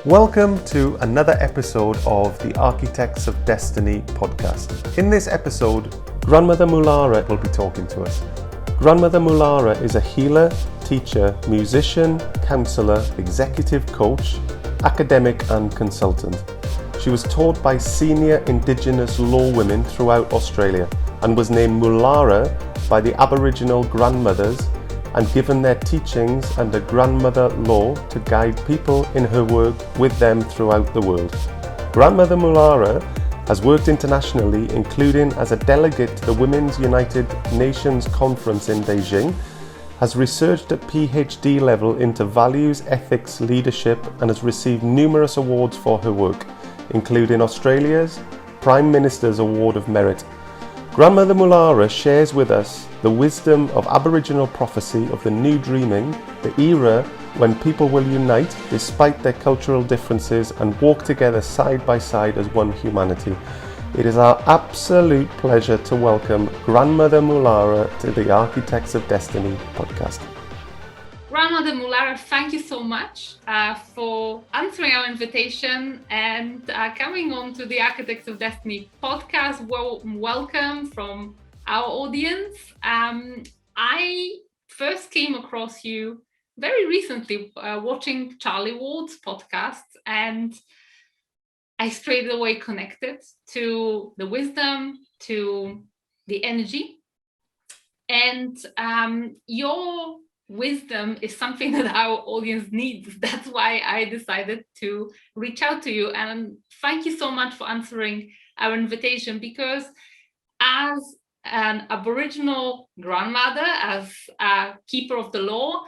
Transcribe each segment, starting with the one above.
Welcome to another episode of the Architects of Destiny podcast. In this episode, Grandmother Mulara will be talking to us. Grandmother Mulara is a healer, teacher, musician, counsellor, executive coach, academic and consultant. She was taught by senior Indigenous law women throughout Australia and was named Mulara by the Aboriginal grandmothers and given their teachings under grandmother law to guide people in her work with them throughout the world. Grandmother Mulara has worked internationally, including as a delegate to the Women's United Nations Conference in Beijing, has researched at PhD level into values, ethics, leadership, and has received numerous awards for her work, including Australia's Prime Minister's Award of Merit. Grandmother Mulara shares with us the wisdom of Aboriginal prophecy of the new dreaming, the era when people will unite despite their cultural differences and walk together side by side as one humanity. It is our absolute pleasure to welcome Grandmother Mulara to the Architects of Destiny podcast. Grandmother Mulara, thank you so much for answering our invitation and coming on to the Architects of Destiny podcast. Welcome from our audience. I first came across you very recently watching Charlie Ward's podcast, and I straight away connected to the wisdom, to the energy, and your wisdom is something that our audience needs. That's why I decided to reach out to you. And thank you so much for answering our invitation, because as an Aboriginal grandmother, as a keeper of the law,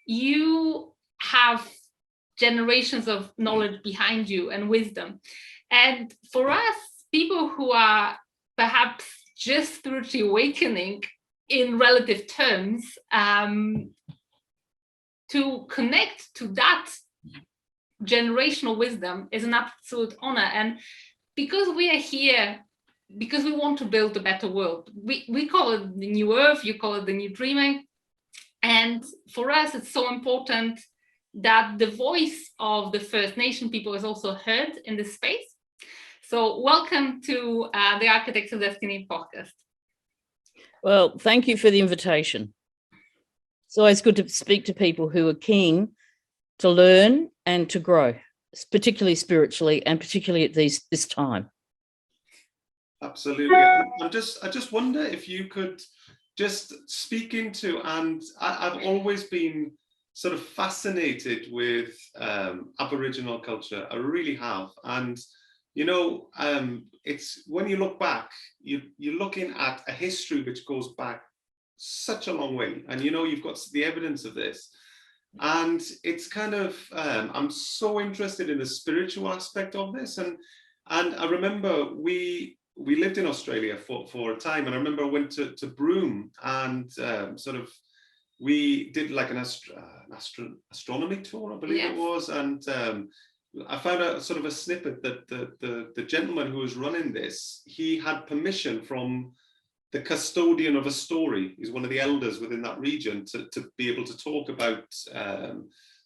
you have generations of knowledge behind you and wisdom. And for us, people who are perhaps just spiritually awakening in relative terms, to connect to that generational wisdom is an absolute honor. And because we are here, because we want to build a better world, we call it the new earth, you call it the new dreaming. And for us, it's so important that the voice of the First Nation people is also heard in this space. So welcome to the Architects of Destiny podcast. Well, thank you for the invitation. It's always good to speak to people who are keen to learn and to grow, particularly spiritually and particularly at this time. Absolutely. I just wonder if you could just speak into, and I've always been sort of fascinated with Aboriginal culture. I really have. And, you know, it's when you look back, you're looking at a history which goes back such a long way, and you know, you've got the evidence of this, and it's kind of I'm so interested in the spiritual aspect of this, and I remember we lived in Australia for a time, and I remember I went to Broome, and sort of we did like an astronomy tour, I believe. Yes. It was, and I found out sort of a snippet that the gentleman who was running this, he had permission from the custodian of a story. He's one of the elders within that region to be able to talk about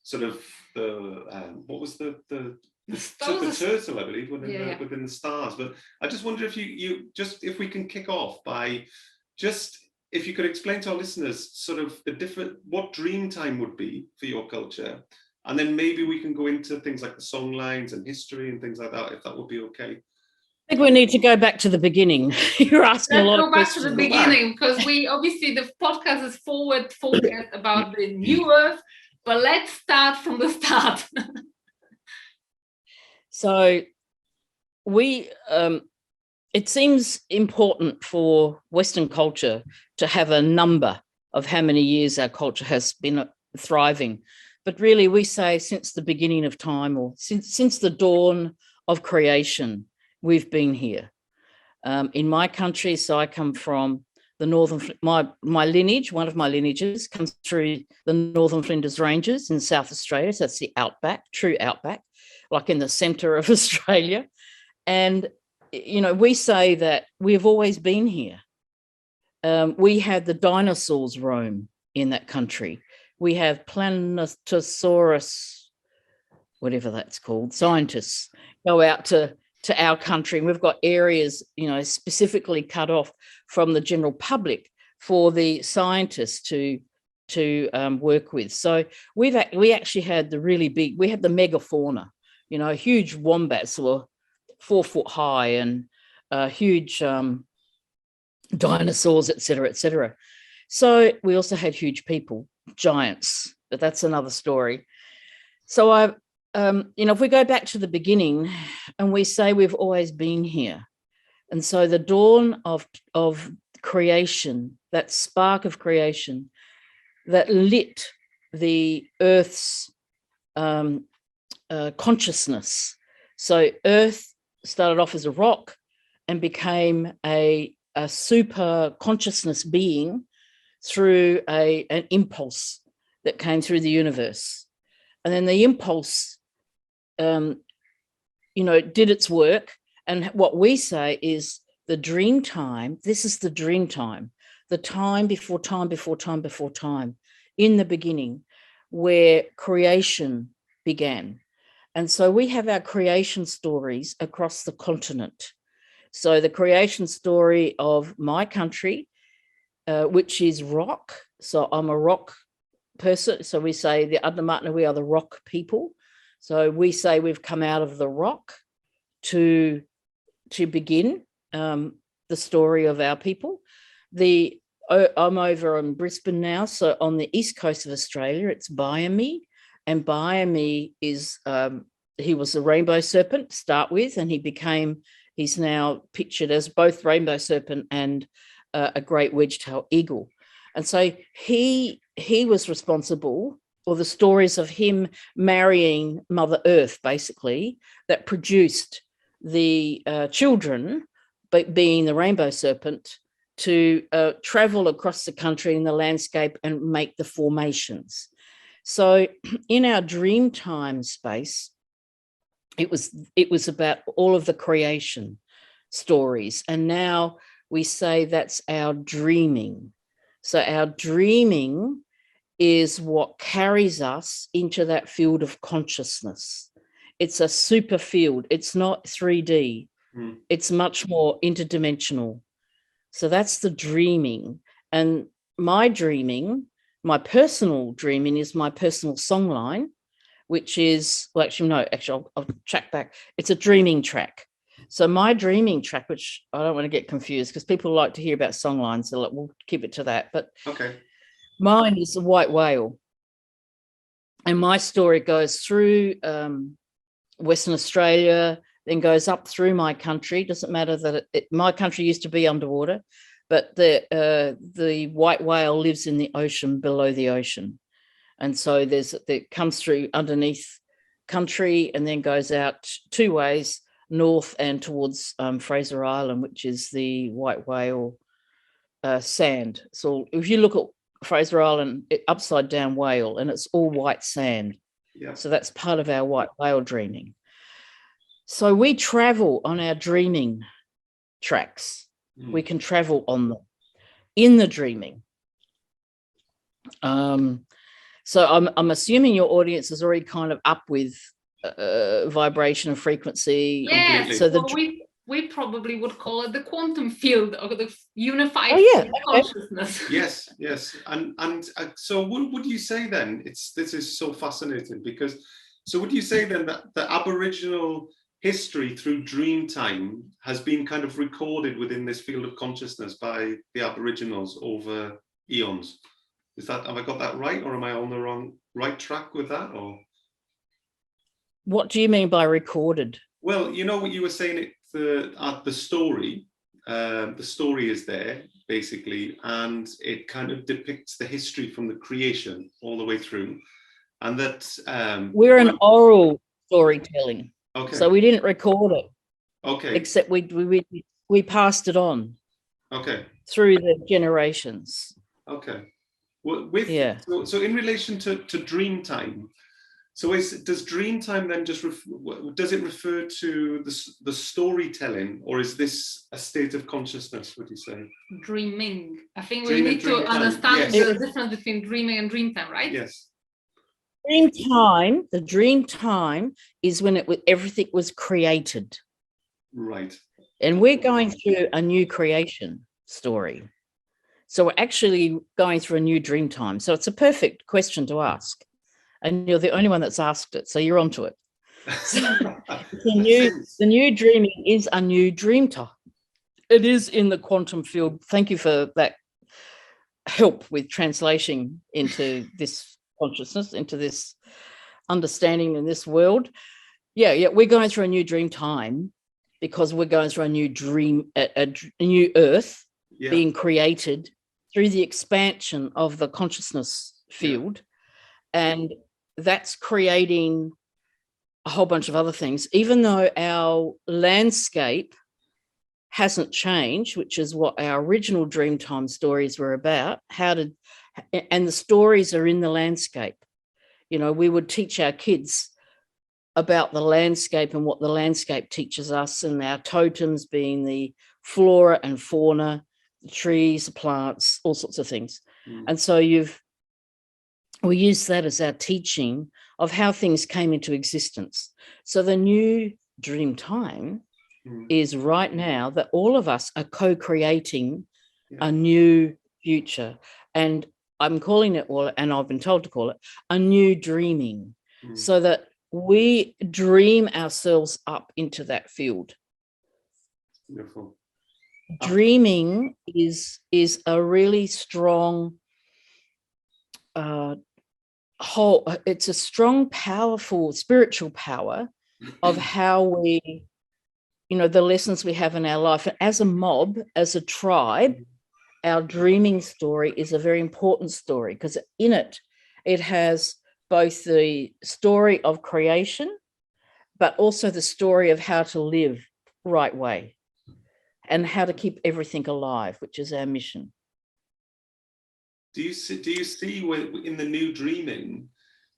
sort of the what was the turtle, I believe, within the stars. But I just wonder if if we can kick off by just if you could explain to our listeners sort of the different, what dreamtime would be for your culture, and then maybe we can go into things like the song lines and history and things like that, if that would be okay. I think we need to go back to the beginning. You're asking a lot of questions. Let's go back to the beginning, because we obviously, the podcast is forward focused about the new earth, but let's start from the start. So it seems important for Western culture to have a number of how many years our culture has been thriving. But really, we say since the beginning of time, or since the dawn of creation, we've been here. In my country, so I come from the northern, my lineage, one of my lineages comes through the Northern Flinders Ranges in South Australia. So that's the outback, true outback, like in the centre of Australia. And, you know, we say that we've always been here. We had the dinosaurs roam in that country. We have Planetosaurus whatever that's called, scientists go out to our country, and we've got areas, specifically cut off from the general public for the scientists to work with. So we actually had we had the megafauna, huge wombats were 4 foot high, and huge dinosaurs, et cetera, et cetera. So we also had huge people, giants, but that's another story. So if we go back to the beginning and we say we've always been here, and so the dawn of creation, that spark of creation that lit the Earth's consciousness. So Earth started off as a rock and became a super consciousness being through an impulse that came through the universe. And then the impulse, did its work. And what we say is the dream time, this is the dream time, the time before time before time before time, in the beginning, where creation began. And so we have our creation stories across the continent. So the creation story of my country, which is rock. So I'm a rock person. So we say the Adnyamathanha, we are the rock people. So we say we've come out of the rock to begin the story of our people. I'm over in Brisbane now. So on the east coast of Australia, it's Biami. And Biami is, he was a rainbow serpent to start with, and he's now pictured as both rainbow serpent and a great wedge-tailed eagle. And so he was responsible for the stories of him marrying Mother Earth, basically, that produced the children, but being the rainbow serpent, to travel across the country in the landscape and make the formations. So in our dream time space, it was about all of the creation stories. And now we say that's our dreaming. So our dreaming is what carries us into that field of consciousness. It's a super field. It's not 3D. It's much more interdimensional. So that's the dreaming. And my dreaming, my personal dreaming, is my personal songline, which is, I'll track back. It's a dreaming track. So my dreaming track, which I don't want to get confused because people like to hear about songlines, so we'll keep it to that. But okay, mine is the white whale. And my story goes through Western Australia, then goes up through my country. Doesn't matter that my country used to be underwater, but the white whale lives in the ocean, below the ocean. And so it comes through underneath country and then goes out 2 ways, north and towards Fraser Island, which is the white whale sand. So if you look at Fraser Island, upside down whale, and it's all white sand. Yeah. So that's part of our white whale dreaming. So we travel on our dreaming tracks. We can travel on them in the dreaming. So I'm assuming your audience is already kind of up with vibration and frequency. Yes, so we probably would call it the quantum field, or the unified consciousness. Yes. And so what would you say then? This is so fascinating, because so would you say then that the Aboriginal history through dreamtime has been kind of recorded within this field of consciousness by the Aboriginals over eons? Have I got that right, or am I on the right track with that? Or what do you mean by recorded? Well, you know what you were saying, the story. The story is there basically, and it kind of depicts the history from the creation all the way through, and that we're an oral storytelling. Okay. So we didn't record it. Okay. Except we passed it on. Okay. Through the generations. Okay. Well, so in relation to dreamtime, so does dreamtime then just does it refer to the storytelling, or is this a state of consciousness, would you say? Dreaming. I think we need to understand the difference between dreaming and dreamtime, right? Yes. The dream time is when everything was created. Right. And we're going through a new creation story. So we're actually going through a new dream time. So it's a perfect question to ask. And you're the only one that's asked it. So you're onto it. So the new dreaming is a new dream time. It is in the quantum field. Thank you for that help with translating into this consciousness, into this understanding in this world. Yeah, we're going through a new dream time because we're going through a new dream, a new earth being created through the expansion of the consciousness field. And that's creating a whole bunch of other things, even though our landscape hasn't changed, which is what our original Dreamtime stories were about. And the stories are in the landscape. You know, we would teach our kids about the landscape and what the landscape teaches us, and our totems being the flora and fauna, the trees, the plants, all sorts of things. And so we use that as our teaching of how things came into existence. So the new dream time is right now that all of us are co-creating a new future. And I'm calling it, and I've been told to call it, a new dreaming, so that we dream ourselves up into that field. Beautiful. Dreaming is a really strong it's a strong, powerful spiritual power of how we, the lessons we have in our life. And as a mob, as a tribe, our dreaming story is a very important story, because in it has both the story of creation, but also the story of how to live right way and how to keep everything alive, which is our mission. Do you see in the new dreaming,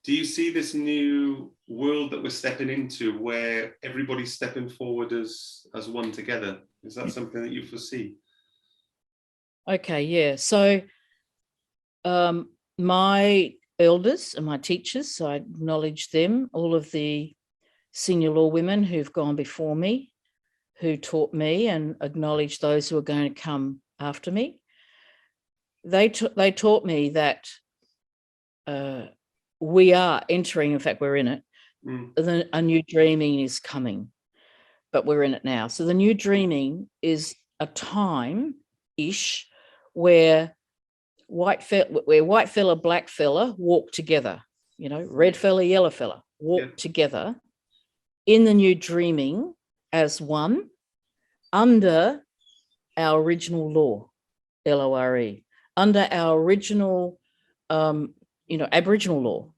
do you see this new world that we're stepping into where everybody's stepping forward as one together? Is that something that you foresee? Okay, yeah. So my elders and my teachers, so I acknowledge them, all of the senior law women who've gone before me, who taught me, and acknowledge those who are going to come after me. They taught me that we are entering, in fact, we're in it. A new dreaming is coming, but we're in it now. So the new dreaming is a time-ish where white fella, black fella walk together, red fella, yellow fella walk together in the new dreaming as one under our original law, LORE. Under our original, Aboriginal law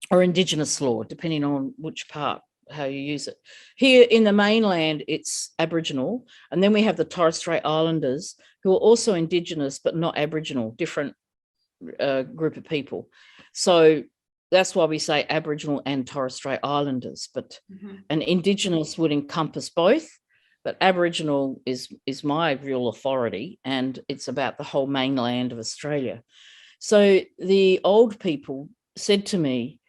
or Indigenous law, depending on which part, how you use it. Here in the mainland, it's Aboriginal. And then we have the Torres Strait Islanders, who are also Indigenous, but not Aboriginal, different group of people. So that's why we say Aboriginal and Torres Strait Islanders. But an Indigenous would encompass both. But Aboriginal is my real authority, and it's about the whole mainland of Australia. So the old people said to me,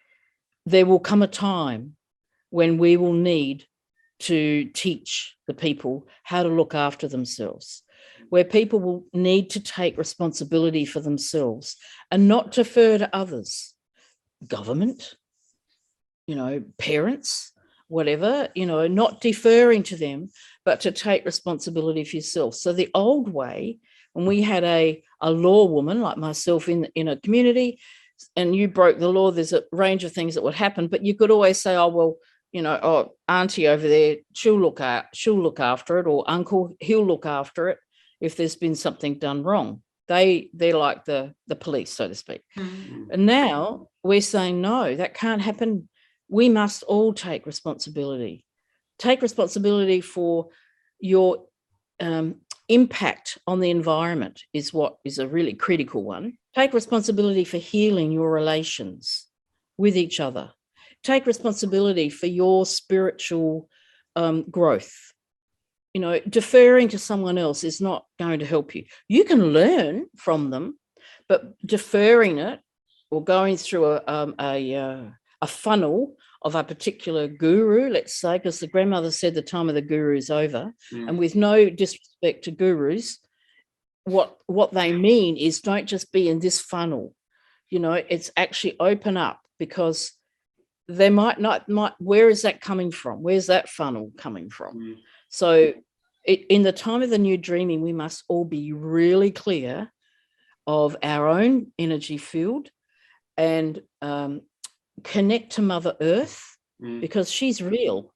there will come a time when we will need to teach the people how to look after themselves, where people will need to take responsibility for themselves and not defer to others, government, parents, whatever, not deferring to them, but to take responsibility for yourself. So the old way, when we had a law woman like myself in a community, and you broke the law, there's a range of things that would happen, but you could always say, auntie over there, she'll look after it, or uncle, he'll look after it if there's been something done wrong. They're like the police, so to speak. And now we're saying, no, that can't happen. We must all take responsibility. Take responsibility for your impact on the environment is what is a really critical one. Take responsibility for healing your relations with each other. Take responsibility for your spiritual growth. Deferring to someone else is not going to help you. You can learn from them, but deferring it or going through a funnel of a particular guru, let's say, because the grandmother said the time of the guru is over. And with no disrespect to gurus, what they mean is don't just be in this funnel. It's actually open up, because they might where is that coming from? Where's that funnel coming from? So in the time of the new dreaming, we must all be really clear of our own energy field and connect to Mother Earth, because she's real.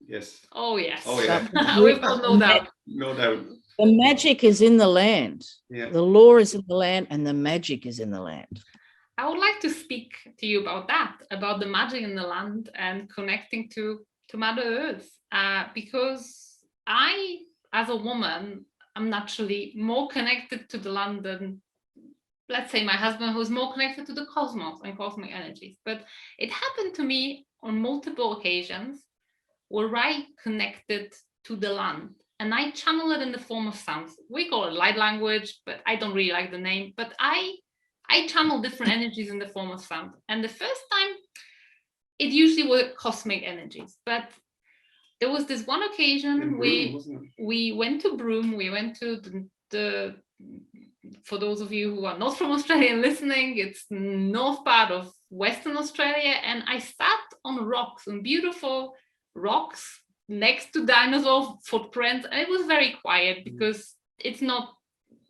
Yes. Oh, yes. Oh, yeah. We've got no doubt. No doubt. The magic is in the land. Yeah. The law is in the land, and the magic is in the land. I would like to speak to you about that, about the magic in the land and connecting to Mother Earth, because I, as a woman, I'm naturally more connected to the land than, let's say, my husband, who's more connected to the cosmos and cosmic energies. But it happened to me on multiple occasions where I connected to the land, and I channel it in the form of sounds. We call it light language, but I don't really like the name. But I channel different energies in the form of sound. And the first time, it usually were cosmic energies. But there was this one occasion we went to Broome. We went to the for those of you who are not from Australia and listening, it's north part of Western Australia. And I sat on rocks, on beautiful rocks next to dinosaur footprints. And it was very quiet because it's not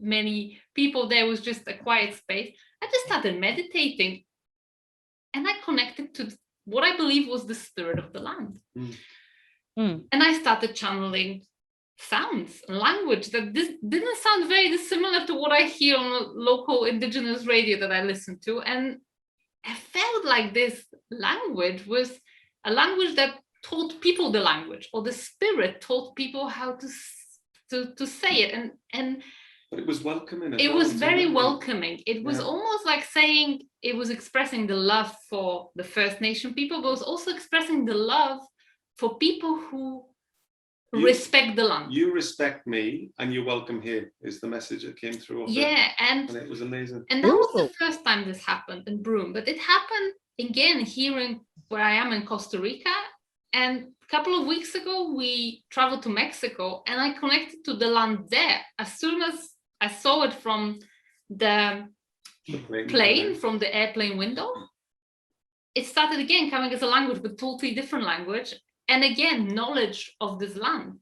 many people there. It was just a quiet space. I just started meditating, and I connected to what I believe was the spirit of the land. And I started channeling sounds and language that didn't sound very dissimilar to what I hear on a local Indigenous radio that I listen to. And I felt like this language was a language that taught people the language, or the spirit taught people how to say it. And but it was welcoming. It was very welcoming. It was almost like saying, it was expressing the love for the First Nation people, but it was also expressing the love for people who respect the land. You respect me and you're welcome here, is the message that came through. And it was amazing. And that was the first time this happened in Broome, but it happened again here in where I am in Costa Rica. And a couple of weeks ago, we traveled to Mexico, and I connected to the land there. As soon as I saw it from the plane, from the airplane window, it started again coming as a language, but totally different language. And again, knowledge of this land.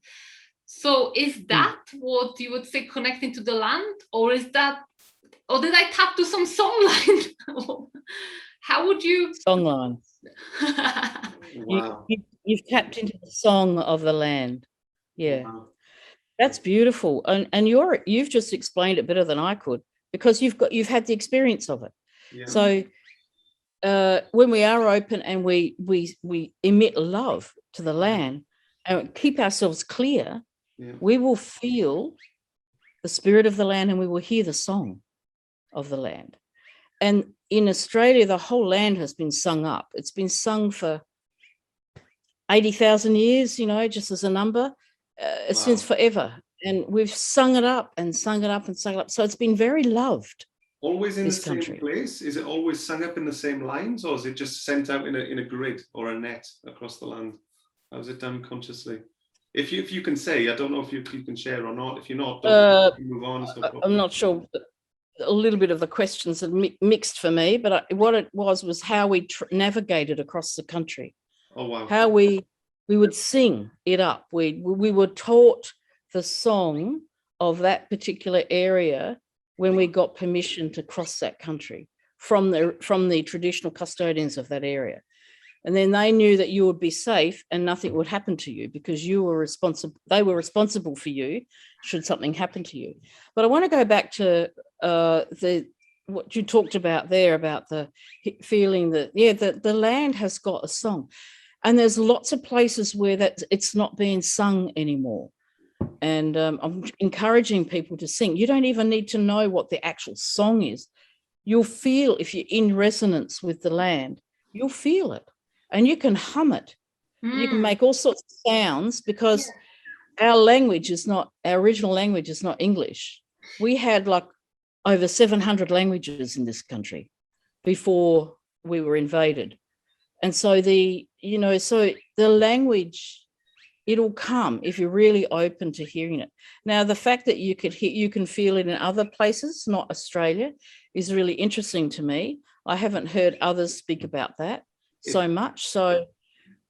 So is that what you would say, connecting to the land? Or is that, or did I tap to some songline? How would you? Songline. Wow. You've tapped into the song of the land. Yeah. Wow. That's beautiful. And you've just explained it better than I could, because you've had the experience of it. Yeah. So when we are open and we emit love to the land and keep ourselves clear, we will feel the spirit of the land, and we will hear the song of the land. And in Australia, the whole land has been sung up. It's been sung for 80,000 years, just as a number, since forever. And we've sung it up and sung it up and sung it up. So it's been very loved. Always in the same place? Is it always sung up in the same lines, or is it just sent out in a grid or a net across the land? How's it done consciously? If you can say, I don't know if you can share or not. If you're not, move on. I'm not sure. A little bit of the questions are mixed for me, but what it was how we navigated across the country. Oh, wow. How we would sing it up. We were taught the song of that particular area when we got permission to cross that country from the traditional custodians of that area. And then they knew that you would be safe and nothing would happen to you, because you were responsible. They were responsible for you should something happen to you. But I want to go back to what you talked about there, about the feeling that, the land has got a song. And there's lots of places where it's not being sung anymore. And I'm encouraging people to sing. You don't even need to know what the actual song is. You'll feel, if you're in resonance with the land, you'll feel it. And you can hum it. You can make all sorts of sounds, because our original language is not English. We had like over 700 languages in this country. before we were invaded. And so the language, it'll come if you're really open to hearing it. Now, the fact that you can feel it in other places, not Australia, is really interesting to me. I haven't heard others speak about that so much. So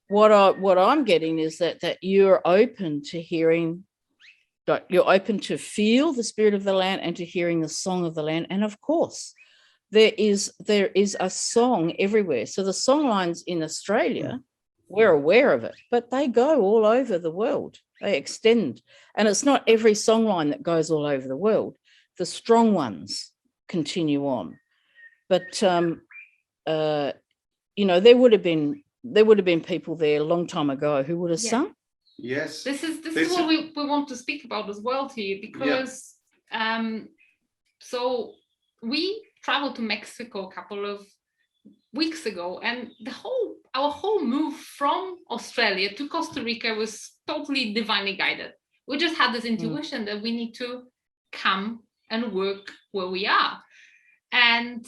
what I'm getting is that you're open to hearing, you're open to feel the spirit of the land and to hearing the song of the land. And of course, there is a song everywhere. So the song lines in Australia, we're aware of it, but they go all over the world. They extend. And it's not every songline that goes all over the world. The strong ones continue on. But there would have been people there a long time ago who would have sung. Yes. This is what we want to speak about as well to you, because so we traveled to Mexico a couple of weeks ago, and our whole move from Australia to Costa Rica was totally divinely guided. We just had this intuition that we need to come and work where we are. And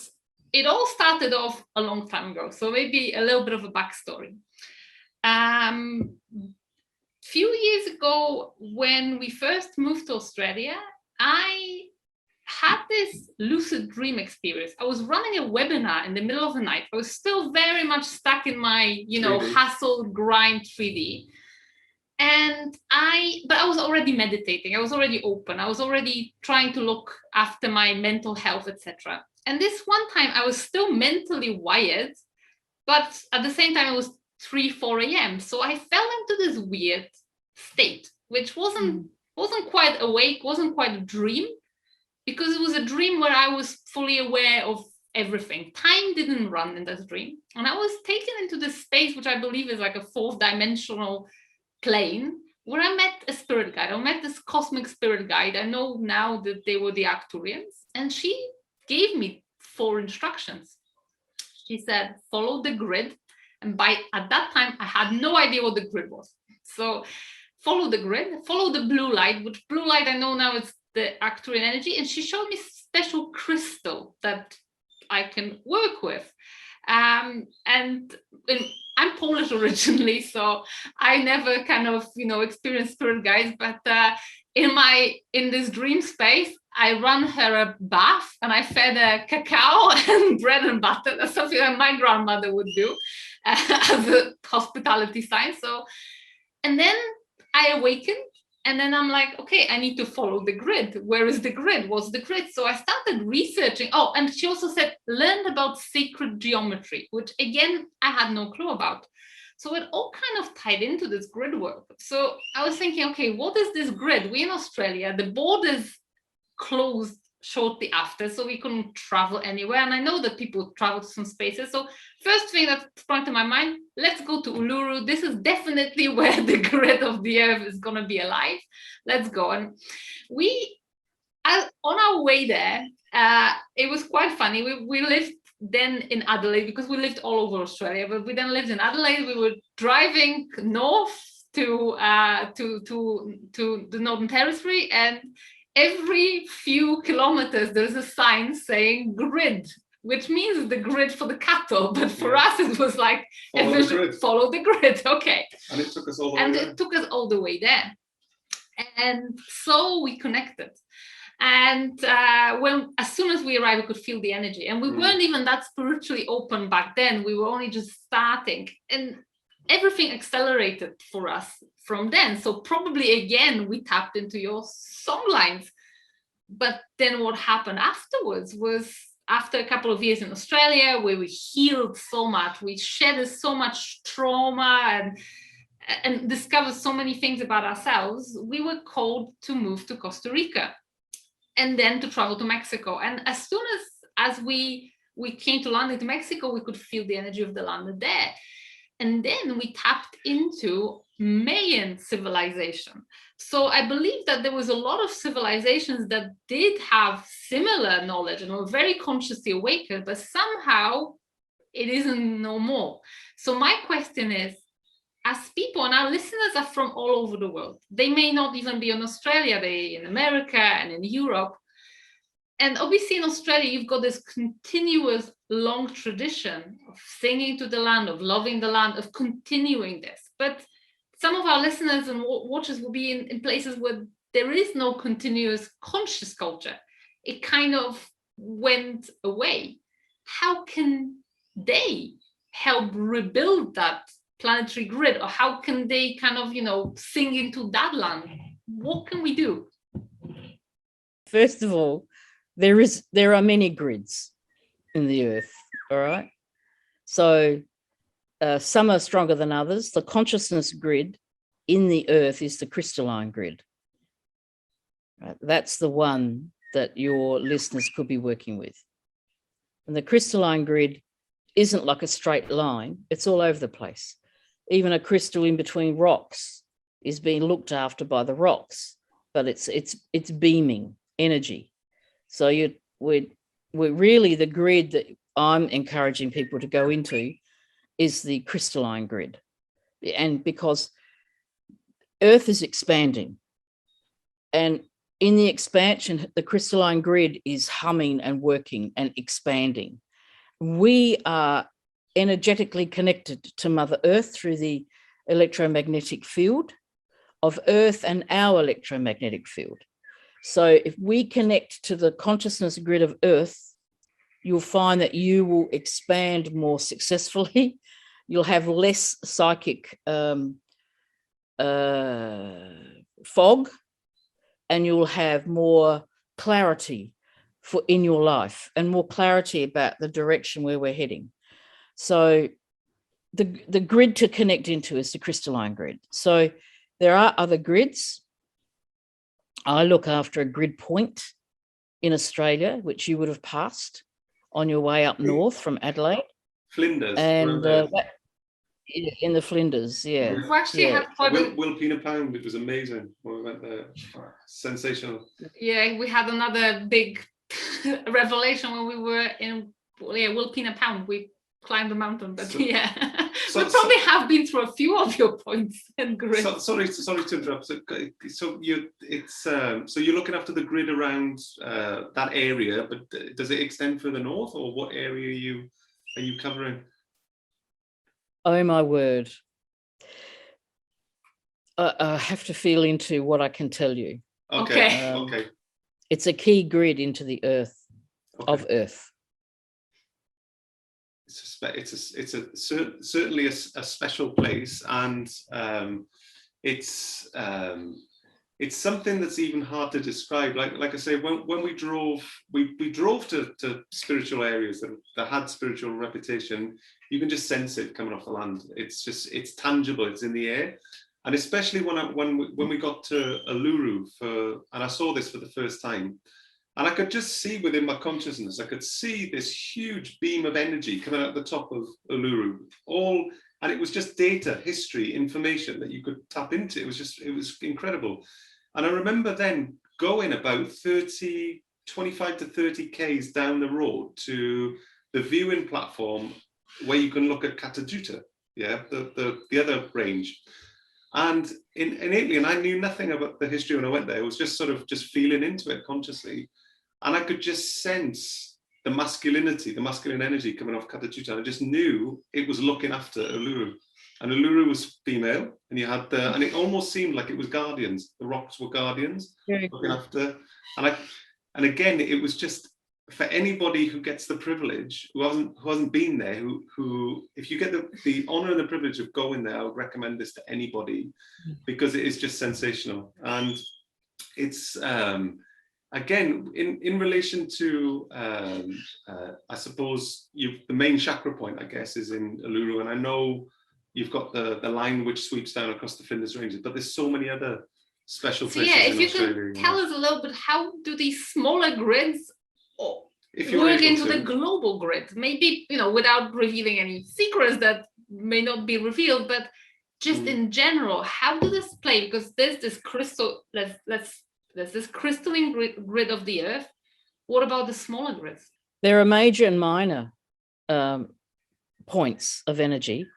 it all started off a long time ago. So maybe a little bit of a backstory. Few years ago, when we first moved to Australia, I had this lucid dream experience. I was running a webinar in the middle of the night. I was still very much stuck in my, 3D. Hustle, grind 3D. But I was already meditating. I was already open. I was already trying to look after my mental health, etc. And this one time I was still mentally wired, but at the same time it was 3-4 a.m. So I fell into this weird state, which wasn't quite awake, wasn't quite a dream, because it was a dream where I was fully aware of everything. Time didn't run in this dream. And I was taken into this space, which I believe is like a 4th dimensional plane, where I met a spirit guide. I met this cosmic spirit guide. I know now that they were the Arcturians. And she gave me 4 instructions. She said, follow the grid. And at that time, I had no idea what the grid was. So follow the grid, follow the blue light, which blue light I know now is the Arcturian energy. And she showed me a special crystal that I can work with. And I'm Polish originally, so I never kind of, experienced spirit guides, but in this dream space, I ran her a bath and I fed her cacao and bread and butter. That's something that my grandmother would do as a hospitality sign. So, and then I awakened, and then I'm like, okay, I need to follow the grid. Where is the grid? What's the grid? So I started researching. Oh, and she also said, learn about sacred geometry, which again, I had no clue about. So it all kind of tied into this grid work. So I was thinking, okay, what is this grid? We're in Australia, the borders closed shortly after, so we couldn't travel anywhere. And I know that people travel to some spaces. So first thing that sprung to my mind, let's go to Uluru. This is definitely where the grid of the earth is going to be alive. Let's go. And on our way there, it was quite funny. We lived then in Adelaide, because we lived all over Australia, but we then lived in Adelaide. We were driving north to the Northern Territory, and every few kilometers there's a sign saying grid, which means the grid for the cattle, but for us it was like follow the grid. Okay. And it took us all the way there. And so we connected. And as soon as we arrived, we could feel the energy. And we weren't even that spiritually open back then. We were only just starting. And everything accelerated for us from then. So probably, again, we tapped into your song lines. But then what happened afterwards was, after a couple of years in Australia, where we healed so much, we shedded so much trauma and discovered so many things about ourselves, we were called to move to Costa Rica. And then to travel to Mexico. And as soon as we came to land in Mexico, we could feel the energy of the land there. And then we tapped into Mayan civilization. So I believe that there was a lot of civilizations that did have similar knowledge and were very consciously awakened, but somehow it isn't no more. So my question is, as people, and our listeners are from all over the world, they may not even be in Australia, they're in America and in Europe. And obviously in Australia, you've got this continuous long tradition of singing to the land, of loving the land, of continuing this. But some of our listeners and watchers will be in places where there is no continuous conscious culture. It kind of went away. How can they help rebuild that planetary grid, or how can they kind of, sing into that land? What can we do? First of all, there are many grids in the earth, all right? So some are stronger than others. The consciousness grid in the earth is the crystalline grid. Right? That's the one that your listeners could be working with. And the crystalline grid isn't like a straight line. It's all over the place. Even a crystal in between rocks is being looked after by the rocks, but it's beaming energy. So we're really, the grid that I'm encouraging people to go into is the crystalline grid. And because Earth is expanding, and in the expansion, the crystalline grid is humming and working and expanding. We are energetically connected to Mother Earth through the electromagnetic field of Earth and our electromagnetic field. So if we connect to the consciousness grid of Earth, you'll find that you will expand more successfully. You'll have less psychic fog, and you'll have more clarity in your life and more clarity about the direction where we're heading. So the grid to connect into is the crystalline grid. So there are other grids. I look after a grid point in Australia, which you would have passed on your way up north from Adelaide. Flinders. And in the Flinders, yeah. We've actually had quite Wilpena Pound, it was amazing when we went there. Sensational. Yeah, we had another big revelation when we were in Wilpena Pound. We climbed the mountain, but we probably have been through a few of your points and grids. Sorry to interrupt. So you're looking after the grid around that area, but does it extend further north, or what area are you covering? Oh my word. I have to feel into what I can tell you. Okay. Okay. It's a key grid into the earth, of Earth. Certainly a special place, and it's something that's even hard to describe. Like I say, when we drove to spiritual areas that had spiritual reputation, you can just sense it coming off the land. It's tangible. It's in the air. And especially when we got to Uluru and I saw this for the first time, and I could just see within my consciousness, I could see this huge beam of energy coming out the top of Uluru, and it was just data, history, information that you could tap into. It was incredible. And I remember then going about 25 to 30 Ks down the road to the viewing platform where you can look at Katajuta, the other range. And innately, and I knew nothing about the history when I went there, it was just sort of just feeling into it consciously. And I could just sense the masculine energy coming off Katajuta. And I just knew it was looking after Uluru. And Uluru was female, and you had and it almost seemed like it was guardians. The rocks were guardians looking after. And again, it was just for anybody who gets the privilege, who hasn't been there, who if you get the honor and the privilege of going there, I would recommend this to anybody, because it is just sensational. And it's again in relation to I suppose the main chakra point, I guess, is in Uluru, and I know you've got the line which sweeps down across the Flinders Ranges, but there's so many other special places in Australia. If you can tell us a little bit, how do these smaller grids work into the global grid? Maybe, without revealing any secrets that may not be revealed, but just in general, how do this play? Because there's this there's this crystalline grid of the earth. What about the smaller grids? There are major and minor points of energy.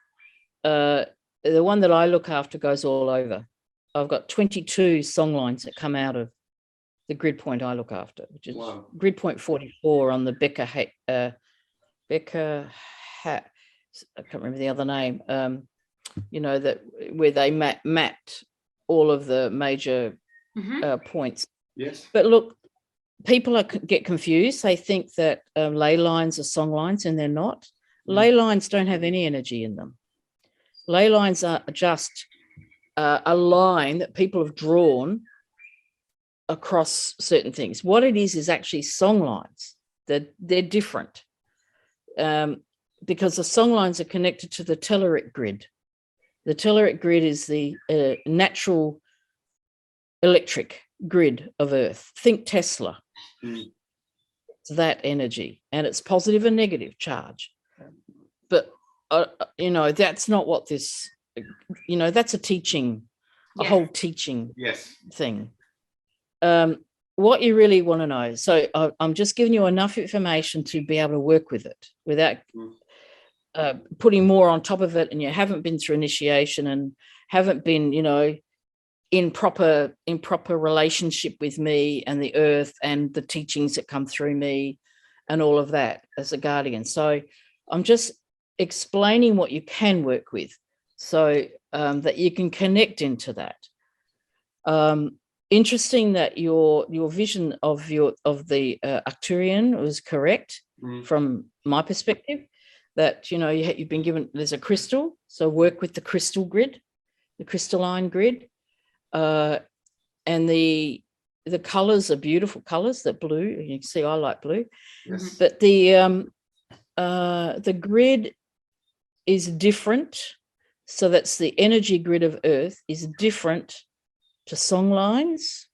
The one that I look after goes all over. I've got 22 song lines that come out of the grid point I look after, which is grid point 44 on the Becker Becca, I can't remember the other name, that where they mapped all of the major points. Yes. But look, people get confused. They think that ley lines are song lines, and they're not. Ley lines don't have any energy in them. Ley lines are just a line that people have drawn across certain things. What it is actually song lines. They're different because the song lines are connected to the telluric grid. The telluric grid is the natural electric grid of Earth. Think Tesla. It's that energy, and it's positive and negative charge. But that's not what this. That's a teaching, a whole teaching thing. What you really want to know. So I'm just giving you enough information to be able to work with it without putting more on top of it, and you haven't been through initiation and haven't been, in proper relationship with me and the earth and the teachings that come through me and all of that as a guardian. So I'm just explaining what you can work with so that you can connect into that. Interesting that your vision of the Arcturian was correct from my perspective, that you've been given, there's a crystal, so work with the crystal grid, the crystalline grid, and the colors are beautiful colors. That blue, you can see I like blue. Yes. But the grid is different, so that's the energy grid of Earth is different to song lines,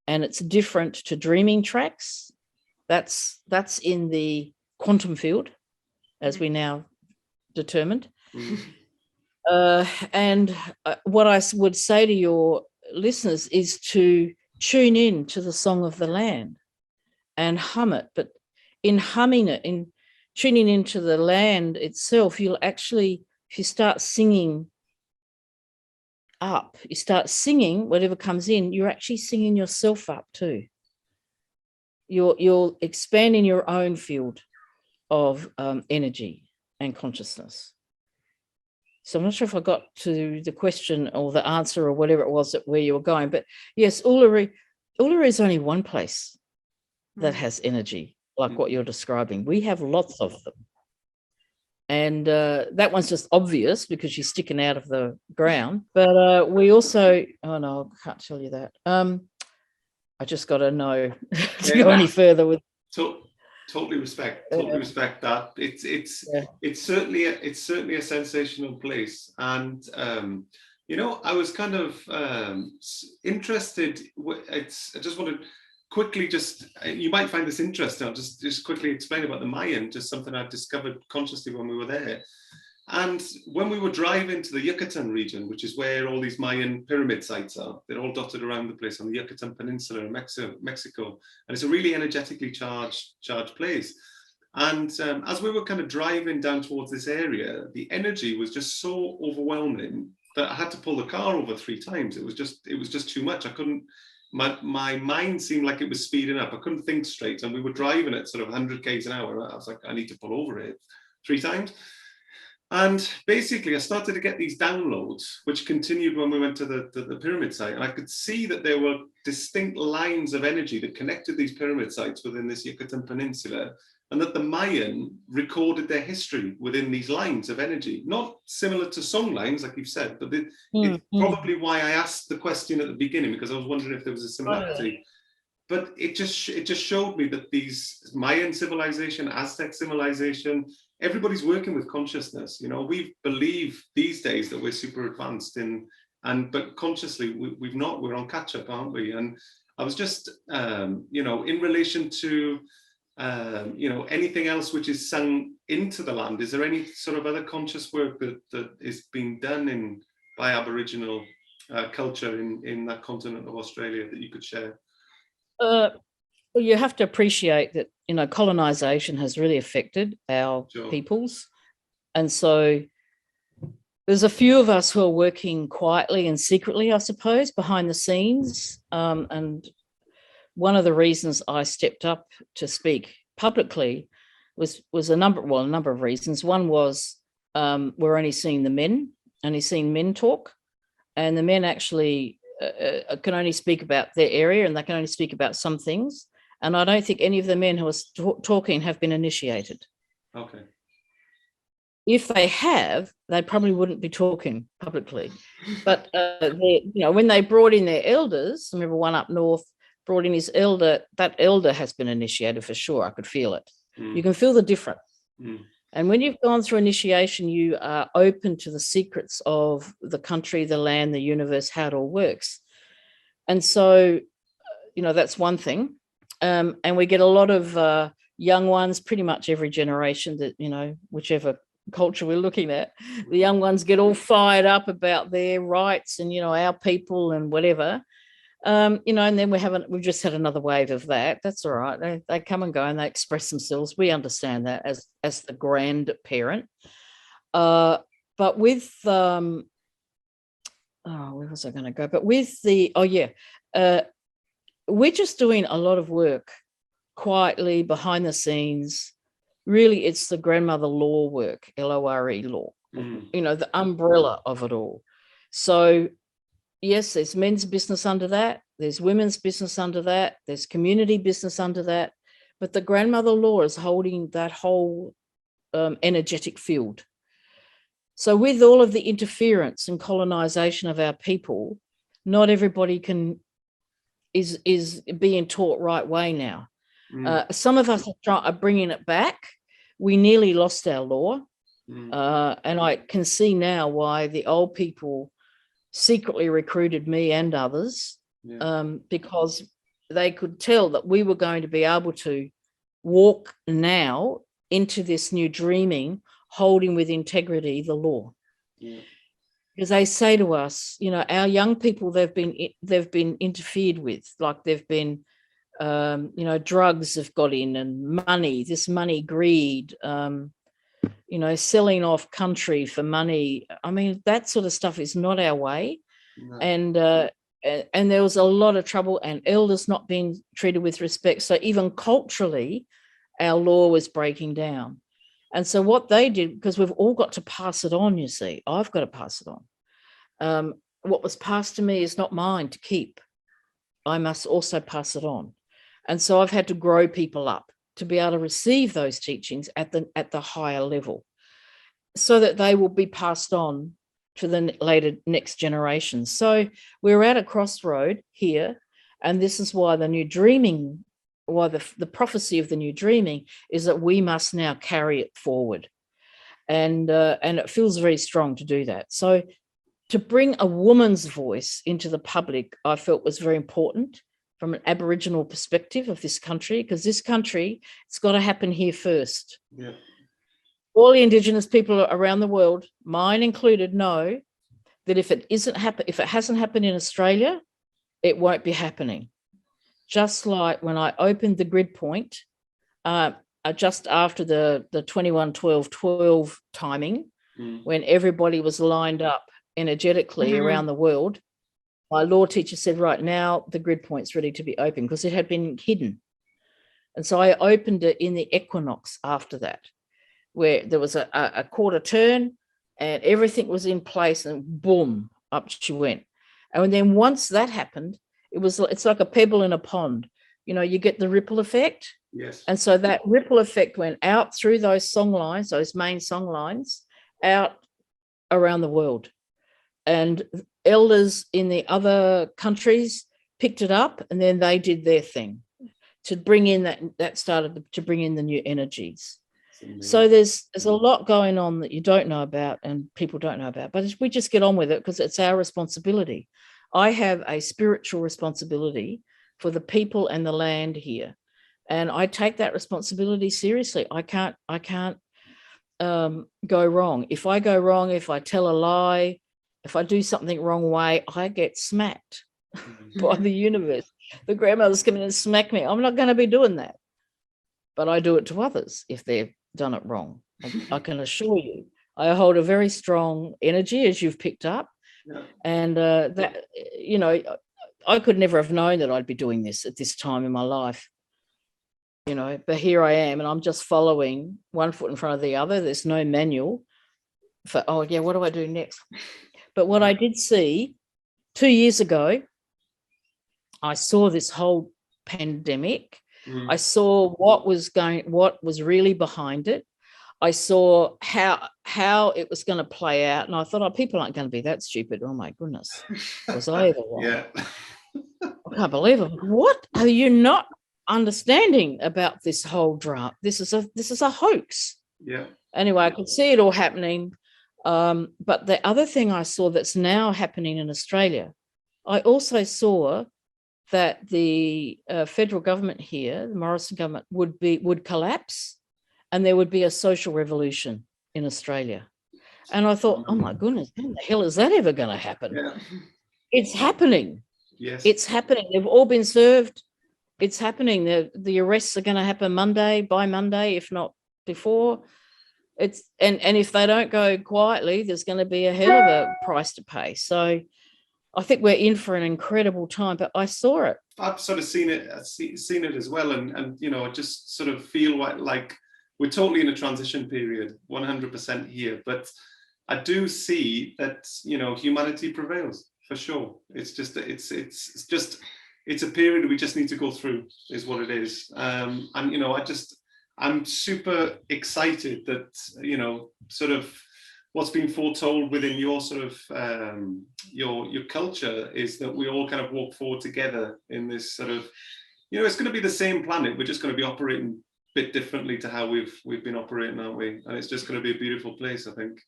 and it's different to dreaming tracks. That's in the quantum field, as we now determined. And what I would say to your listeners is to tune in to the song of the land and hum it. But in humming it, in tuning into the land itself, you'll actually, if you start singing up, you start singing whatever comes in, you're actually singing yourself up too. You're expanding your own field of energy and consciousness. So I'm not sure if I got to the question or the answer or whatever it was where you were going, but yes, Uluru is only one place that has energy like what you're describing. We have lots of them. And that one's just obvious because she's sticking out of the ground. But we also, oh no, I can't tell you that. I just got to know to go any further with. Totally respect that. It's certainly a sensational place, and I was kind of interested. I just want to quickly you might find this interesting. I'll just quickly explain about the Mayan, just something I discovered consciously when we were there. And when we were driving to the Yucatan region, which is where all these Mayan pyramid sites are, they're all dotted around the place on the Yucatan Peninsula in Mexico. And it's a really energetically charged place. And as we were kind of driving down towards this area, the energy was just so overwhelming that I had to pull the car over 3 times. It was just too much. I couldn't. My mind seemed like it was speeding up. I couldn't think straight. And we were driving at sort of 100 k's an hour. I was like, I need to pull over it 3 times. And basically, I started to get these downloads, which continued when we went to the pyramid site. And I could see that there were distinct lines of energy that connected these pyramid sites within this Yucatan Peninsula, and that the Mayan recorded their history within these lines of energy. Not similar to song lines, like you've said, but it's probably why I asked the question at the beginning, because I was wondering if there was a similarity. But it just showed me that these Mayan civilization, Aztec civilization, everybody's working with consciousness. We believe these days that we're super advanced but consciously we've not. We're on catch up, aren't we? And I was just, in relation to, anything else which is sung into the land. Is there any sort of other conscious work that is being done by Aboriginal culture in that continent of Australia that you could share? Well, you have to appreciate that, colonization has really affected our peoples. And so there's a few of us who are working quietly and secretly, I suppose, behind the scenes. And one of the reasons I stepped up to speak publicly was a number of reasons. One was we're only seeing men talk, and the men actually can only speak about their area, and they can only speak about some things. And I don't think any of the men who are talking have been initiated. Okay. If they have, they probably wouldn't be talking publicly. But when they brought in their elders, I remember one up north brought in his elder. That elder has been initiated for sure. I could feel it. You can feel the difference. And when you've gone through initiation, you are open to the secrets of the country, the land, the universe, how it all works. And so, that's one thing. And we get a lot of young ones, pretty much every generation that, whichever culture we're looking at, the young ones get all fired up about their rights and, our people and whatever. And then we've just had another wave of that. That's all right. They come and go and they express themselves. We understand that as the grandparent. But with where was I going to go? But with we're just doing a lot of work quietly behind the scenes. Really, it's the grandmother law work, LORE law, the umbrella of it all. So yes, there's men's business under that. There's women's business under that. There's community business under that. But the grandmother law is holding that whole energetic field. So with all of the interference and colonization of our people, not everybody is being taught right way now. Some of us are bringing it back. We nearly lost our law. And I can see now why the old people secretly recruited me and others, because they could tell that we were going to be able to walk now into this new dreaming, holding with integrity the law. Because they say to us, our young people, they've been interfered with, like they've been, drugs have got in, and money greed, selling off country for money. I mean, that sort of stuff is not our way. No. And there was a lot of trouble, and elders not being treated with respect. So even culturally, our law was breaking down. And so what they did, because we've all got to pass it on, you see, I've got to pass it on. What was passed to me is not mine to keep. I must also pass it on. And so I've had to grow people up to be able to receive those teachings at the higher level, so that they will be passed on to the next generations. So we're at a crossroad here, and this is why the new dreaming, why the prophecy of the new dreaming is that we must now carry it forward, and it feels very strong to do that. So to bring a woman's voice into the public, I felt was very important from an Aboriginal perspective of this country, because this country, it's got to happen here first. Yeah. All the Indigenous people around the world, mine included, know that if it hasn't happened in Australia, it won't be happening. Just like when I opened the grid point, just after the 21-12-12 timing, when everybody was lined up energetically around the world, my law teacher said, right now, the grid point's ready to be open, because it had been hidden. And so I opened it in the equinox after that, where there was a quarter turn and everything was in place, and boom, up she went. And then once that happened, it's like a pebble in a pond. You get the ripple effect. Yes. And so that ripple effect went out through those song lines, those main song lines, out around the world. And elders in the other countries picked it up, and then they did their thing to bring in that started to bring in the new energies. So there's a lot going on that you don't know about and people don't know about, but we just get on with it because it's our responsibility. I have a spiritual responsibility for the people and the land here, and I take that responsibility seriously. I can't go wrong. If I go wrong, if I tell a lie, if I do something wrong way, I get smacked by the universe. The grandmothers come in and smack me. I'm not going to be doing that. But I do it to others if they've done it wrong. I can assure you, I hold a very strong energy, as you've picked up. Yeah. And that, I could never have known that I'd be doing this at this time in my life. but here I am, and I'm just following one foot in front of the other. There's no manual for, what do I do next? But what I did see 2 years ago, I saw this whole pandemic. I saw what was really behind it. I saw how it was going to play out, and I thought, people aren't going to be that stupid. Oh my goodness, was I ever wrong? Yeah. I can't believe it. What are you not understanding about this whole drama? This is a hoax. Yeah. Anyway, I could see it all happening. But the other thing I saw that's now happening in Australia, I also saw that the federal government here, the Morrison government, would collapse, and there would be a social revolution in Australia. And I thought, oh my goodness, how the hell is that ever going to happen? Yeah. It's happening. Yes. It's happening. They've all been served. It's happening. The arrests are going to happen by Monday, if not before. And if they don't go quietly, there's going to be a hell of a price to pay. So I think we're in for an incredible time, but I saw it. I've sort of seen it as well. And I just sort of feel like we're totally in a transition period, 100% here. But I do see that, humanity prevails for sure. It's just a period we just need to go through, is what it is. I'm super excited that, sort of what's been foretold within your sort of, your culture is that we all kind of walk forward together in this sort of, it's going to be the same planet. We're just going to be operating a bit differently to how we've been operating, aren't we? And it's just going to be a beautiful place, I think.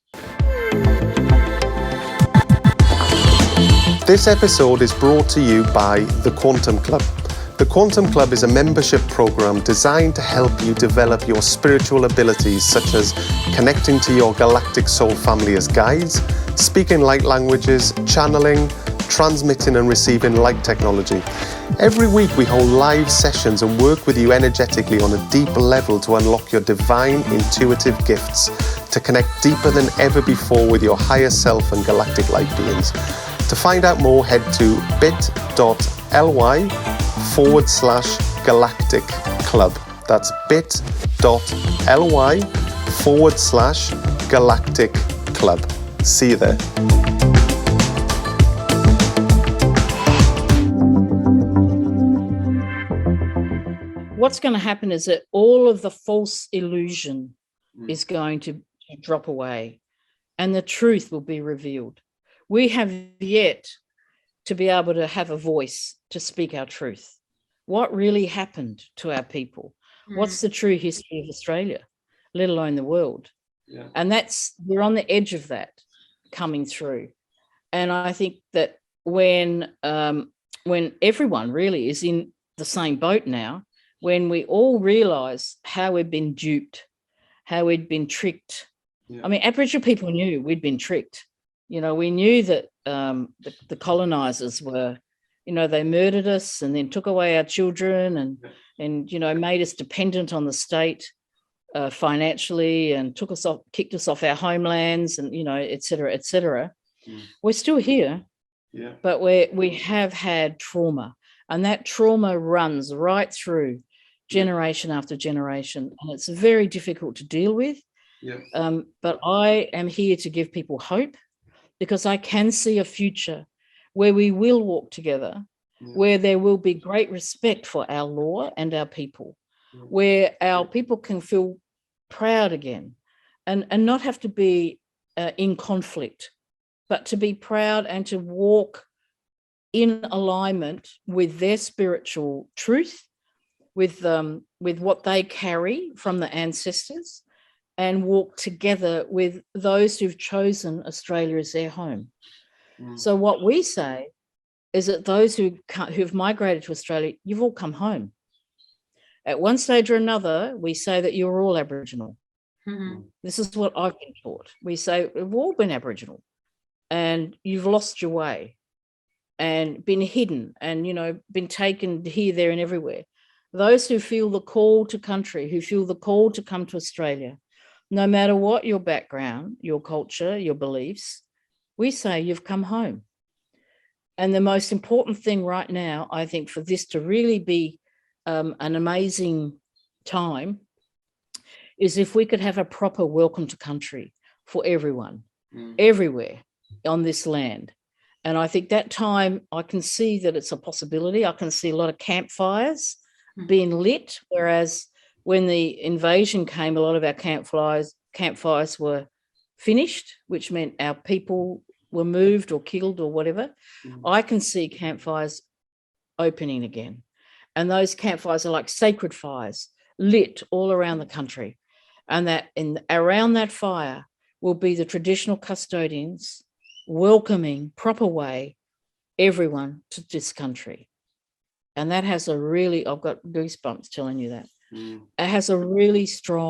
This episode is brought to you by the Quantum Club. The Quantum Club is a membership program designed to help you develop your spiritual abilities, such as connecting to your galactic soul family as guides, speaking light languages, channeling, transmitting and receiving light technology. Every week we hold live sessions and work with you energetically on a deep level to unlock your divine intuitive gifts, to connect deeper than ever before with your higher self and galactic light beings. To find out more, head to bit.ly/galactic club. That's bit.ly/galactic club. See you there. What's going to happen is that all of the false illusion is going to drop away, and the truth will be revealed. We have yet to be able to have a voice to speak our truth. What really happened to our people? What's the true history of Australia, let alone the world? Yeah. And we're on the edge of that coming through. And I think that when everyone really is in the same boat now, when we all realize how we've been duped, how we'd been tricked. Yeah. I mean, Aboriginal people knew we'd been tricked. We knew that the colonizers were, they murdered us and then took away our children and made us dependent on the state financially, and kicked us off our homelands, and et cetera, et cetera. We're still here, but we have had trauma, and that trauma runs right through generation after generation, and it's very difficult to deal with. But I am here to give people hope, because I can see a future where we will walk together, where there will be great respect for our law and our people, where our people can feel proud again, and not have to be in conflict, but to be proud and to walk in alignment with their spiritual truth, with what they carry from the ancestors, and walk together with those who've chosen Australia as their home. So what we say is that those who've migrated to Australia, you've all come home. At one stage or another, we say that you're all Aboriginal. This is what I've been taught. We say we've all been Aboriginal, and you've lost your way and been hidden and, been taken here, there and everywhere. Those who feel the call to country, who feel the call to come to Australia, no matter what your background, your culture, your beliefs, we say you've come home. And the most important thing right now, I think, for this to really be an amazing time is if we could have a proper welcome to country for everyone, everywhere on this land. And I think that time, I can see that it's a possibility. I can see a lot of campfires being lit, whereas when the invasion came, a lot of our campfires were finished, which meant our people were moved or killed or whatever. I can see campfires opening again. And those campfires are like sacred fires lit all around the country. And that around that fire will be the traditional custodians welcoming proper way everyone to this country. And that has a really, I've got goosebumps telling you that. It has a really strong